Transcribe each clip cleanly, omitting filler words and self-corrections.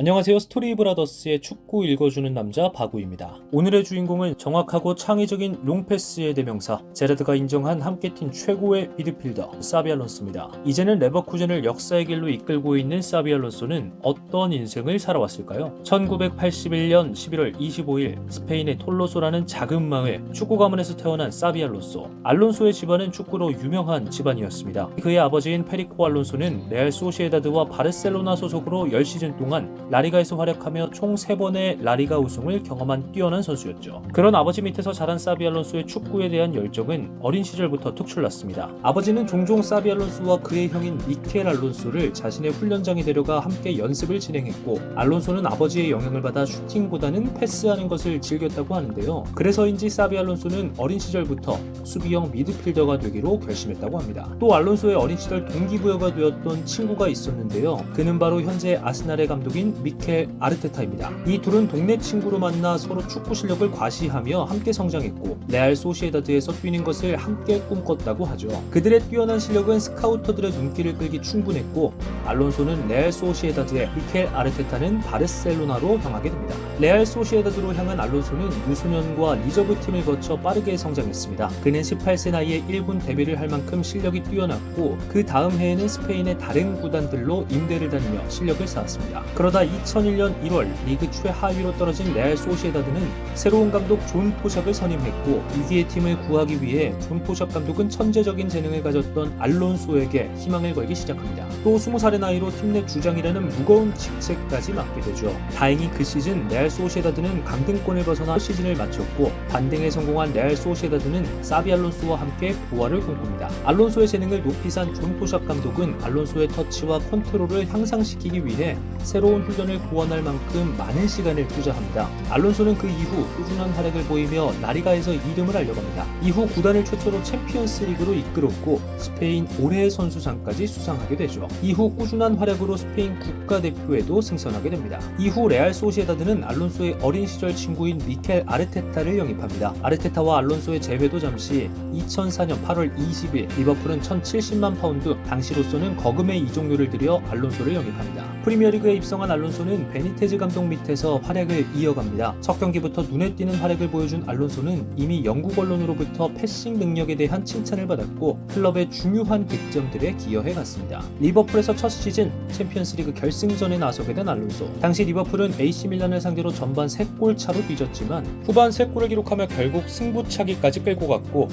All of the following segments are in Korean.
안녕하세요. 스토리브라더스의 축구 읽어주는 남자 바구입니다. 오늘의 주인공은 정확하고 창의적인 롱패스의 대명사, 제라드가 인정한 함께팀 최고의 미드필더 사비 알론소입니다. 이제는 레버쿠젠을 역사의 길로 이끌고 있는 사비 알론소는 어떤 인생을 살아왔을까요? 1981년 11월 25일 스페인의 톨로소라는 작은 마을 축구 가문에서 태어난 사비 알론소. 알론소의 집안은 축구로 유명한 집안이었습니다. 그의 아버지인 페리코 알론소는 레알 소시에다드와 바르셀로나 소속으로 10시즌 동안 라리가에서 활약하며 총 3번의 라리가 우승을 경험한 뛰어난 선수였죠. 그런 아버지 밑에서 자란 사비 알론소의 축구에 대한 열정은 어린 시절부터 특출났습니다. 아버지는 종종 사비 알론소와 그의 형인 미켈 알론소를 자신의 훈련장에 데려가 함께 연습을 진행했고, 알론소는 아버지의 영향을 받아 슈팅보다는 패스하는 것을 즐겼다고 하는데요. 그래서인지 사비 알론소는 어린 시절부터 수비형 미드필더가 되기로 결심했다고 합니다. 또 알론소의 어린 시절 동기부여가 되었던 친구가 있었는데요. 그는 바로 현재 아스날의 감독인 미켈 아르테타입니다. 이 둘은 동네 친구로 만나 서로 축구 실력을 과시하며 함께 성장했고, 레알 소시에다드에서 뛰는 것을 함께 꿈꿨다고 하죠. 그들의 뛰어난 실력은 스카우터들의 눈길을 끌기 충분했고, 알론소는 레알 소시에다드에, 미켈 아르테타는 바르셀로나로 향하게 됩니다. 레알 소시에다드로 향한 알론소는 유소년과 리저브 팀을 거쳐 빠르게 성장했습니다. 그는 18세 나이에 1군 데뷔를 할 만큼 실력이 뛰어났고, 그 다음 해에는 스페인의 다른 구단들로 임대를 다니며 실력을 쌓았습니다. 그러다 2001년 1월 리그 최하위로 떨어진 레알 소시에다드는 새로운 감독 존 포샥을 선임했고, 위기의 팀을 구하기 위해 존 포샥 감독은 천재적인 재능을 가졌던 알론소에게 희망을 걸기 시작합니다. 또 20살의 나이로 팀 내 주장이라는 무거운 직책까지 맡게 되죠. 다행히 그 시즌 레알 소시에다드는 강등권을 벗어나 시즌을 마쳤고, 반등에 성공한 레알 소시에다드는 사비 알론소와 함께 부활을 꿈꿉니다. 알론소의 재능을 높이 산 존 포샥 감독은 알론소의 터치와 컨트롤을 향상시키기 위해 새로운 훈련을 고안할 만큼 많은 시간을 투자합니다. 알론소는 그 이후 꾸준한 활약을 보이며 라리가에서 이름을 알려갑니다. 이후 구단을 최초로 챔피언스 리그로 이끌었고, 스페인 올해의 선수상까지 수상하게 되죠. 이후 꾸준한 활약으로 스페인 국가대표에도 승선하게 됩니다. 이후 레알 소시에다드는 알론소의 어린 시절 친구인 미켈 아르테타를 영입합니다. 아르테타와 알론소의 재회도 잠시 2004년 8월 20일 리버풀은 1,070만 파운드, 당시로서는 거금의 이적료를 들여 알론소를 영입합니다. 프리미어리그에 입성한 알론소는 베니테즈 감독 밑에서 활약을 이어갑니다. 첫 경기부터 눈에 띄는 활약을 보여준 알론소는 이미 영국 언론으로부터 패싱 능력에 대한 칭찬을 받았고, 클럽의 중요한 득점들에 기여해갔습니다. 리버풀에서 첫 시즌 챔피언스리그 결승전에 나서게 된 알론소. 당시 리버풀은 AC 밀란을 상대로 전반 3골 차로 뒤졌지만 후반 3골을 기록하며 결국 승부차기까지 끌고 갔고,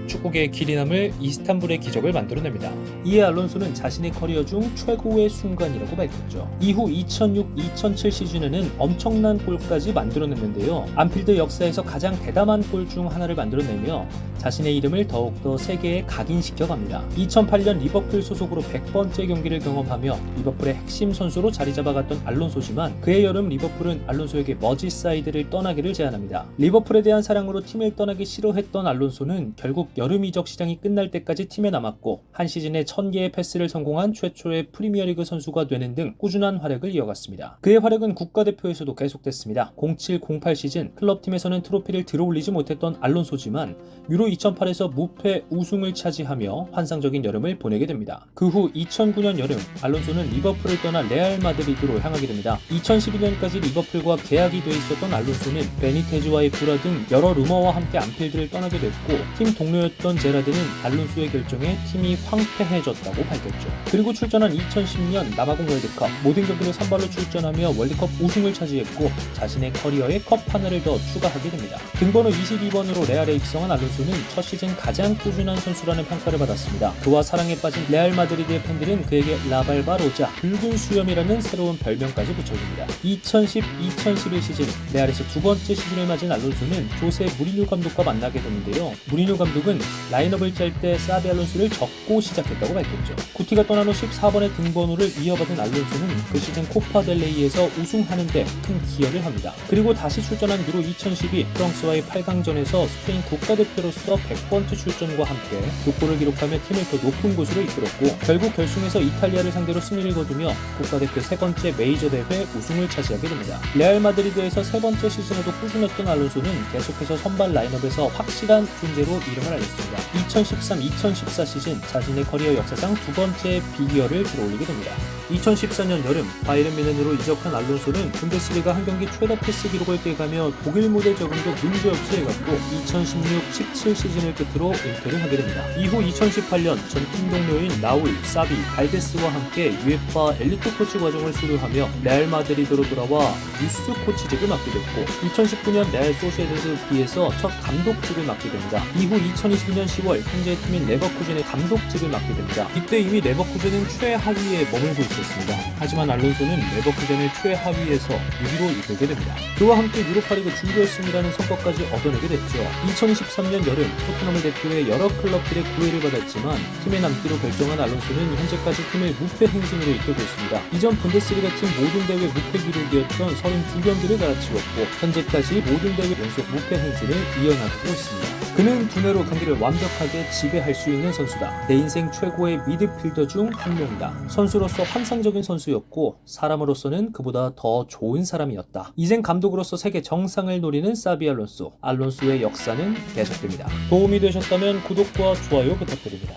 축구계의 길이 남을 이스탄불의 기적을 만들어냅니다. 이에 알론소는 자신의 커리어 중 최고의 순간이라고 밝혔죠. 이후 2006-2007 시즌에는 엄청난 골까지 만들어냈는데요. 안필드 역사에서 가장 대담한 골 중 하나를 만들어내며 자신의 이름을 더욱더 세계에 각인시켜갑니다. 2008년 리버풀 소속으로 100번째 경기를 경험하며 리버풀의 핵심 선수로 자리 잡아갔던 알론소지만, 그해 여름 리버풀은 알론소에게 머지사이드를 떠나기를 제안합니다. 리버풀에 대한 사랑으로 팀을 떠나기 싫어했던 알론소는 결국 여름 이적 시장이 끝날 때까지 팀에 남았고, 한 시즌에 1000개의 패스를 성공한 최초의 프리미어리그 선수가 되는 등 꾸준한 활약을 이어갔습니다. 그의 활약은 국가대표에서도 계속됐습니다. 07-08 시즌 클럽팀에서는 트로피를 들어올리지 못했던 알론소지만 유로 2008에서 무패 우승을 차지하며 환상적인 여름을 보내게 됩니다. 그 후 2009년 여름 알론소는 리버풀을 떠나 레알 마드리드로 향하게 됩니다. 2012년까지 리버풀과 계약이 돼 있었던 알론소는 베니테즈와의 불화 등 여러 루머와 함께 안필드를 떠나게 됐고, 팀 동료였던 제라드는 알론소의 결정에 팀이 황폐해졌다고 밝혔죠. 그리고 출전한 2010년 남아공 월드컵 모든 경기를 선발로 출전하며 월드컵 우승을 차지했고, 자신의 커리어에 컵 하나를 더 추가하게 됩니다. 등번호 22번으로 레알에 입성한 알론소는 첫 시즌 가장 꾸준한 선수라는 평가를 받았습니다. 그와 사랑에 빠진 레알 마드리드의 팬들은 그에게 라발바로자, 붉은 수염이라는 새로운 별명까지 붙여줍니다. 2010-2011 시즌 레알에서 두 번째 시즌을 맞은 알론소는 조세 무리뉴 감독과 만나게 되는데요. 무리뉴 감독은 라인업을 짤 때 사비 알론소를 적고 시작했다고 밝혔죠. 구티가 떠난 후 14번의 등번호를 이어받은 알론소는 그 시즌 코파 델레이에서 우승하는 데 큰 기여를 합니다. 그리고 다시 출전한 유로 2012 프랑스와의 8강전에서 스페인 국가대표로서 100번째 출전과 함께 6골을 기록하며 팀을 더 높은 곳으로 이끌었고, 결국 결승에서 이탈리아를 상대로 승리를 거두며 국가대표 3번째 메이저 대회 우승을 차지하게 됩니다. 레알 마드리드에서 3번째 시즌에도 꾸준했던 알론소는 계속해서 선발 라인업에서 확실한 존재로 이름을 알렸습니다. 2013-2014 시즌 자신의 커리어 역사상 두 번째 비기어를 들어올리게 됩니다. 2014년 여름 바이에른 뮌헨으로 이적한 알론소는 분데스리가 한 경기 최다 패스 기록을 깨가며 독일 무대 적응도 문제없이 해갔고 2016-17 시즌을 끝으로 은퇴를 하게 됩니다. 이후 2018년 전 팀 동료인 라울, 사비, 발데스와 함께 UEFA 엘리트 코치 과정을 수료하며 레알 마드리드로 돌아와 유스 코치직을 맡게 됐고 2019년 레알 소시에다드 B에서 첫 감독직을 맡게 됩니다. 이후 2020년 10월 현재 팀인 레버쿠젠의 감독직을 맡게 됩니다. 이때 이미 레버쿠젠은 최하위에 머물고 있었습니다. 하지만 알론소는 레버쿠젠을 최하위에서 6위로 이끌게 됩니다. 그와 함께 유로파리그 준결승이라는 성과까지 얻어내게 됐죠. 2013년 여름 토트넘을 대표해 여러 클럽들의 구애를 받았지만 팀에 남기로 결정한 알론소는 현재까지 팀을 무패 행진으로 이끌고 있습니다. 이전 분데스리가 팀 모든 대회 무패 기록이었던 32경기를 갈아치웠고 현재까지 모든 대회 연속 무패 행진을 이어나가고 있습니다. 그는 두뇌로 경기를 완벽하게 지배할 수 있는 선수다. 내 인생 최고의 미드필더 중 한 명이다. 선수로서 환상적인 선수였고 사람으로서는 그보다 더 좋은 사람이었다. 이젠 감독으로서 세계 정상을 노리는 사비 알론소. 알론소의 역사는 계속됩니다. 도움이 되셨다면 구독과 좋아요 부탁드립니다.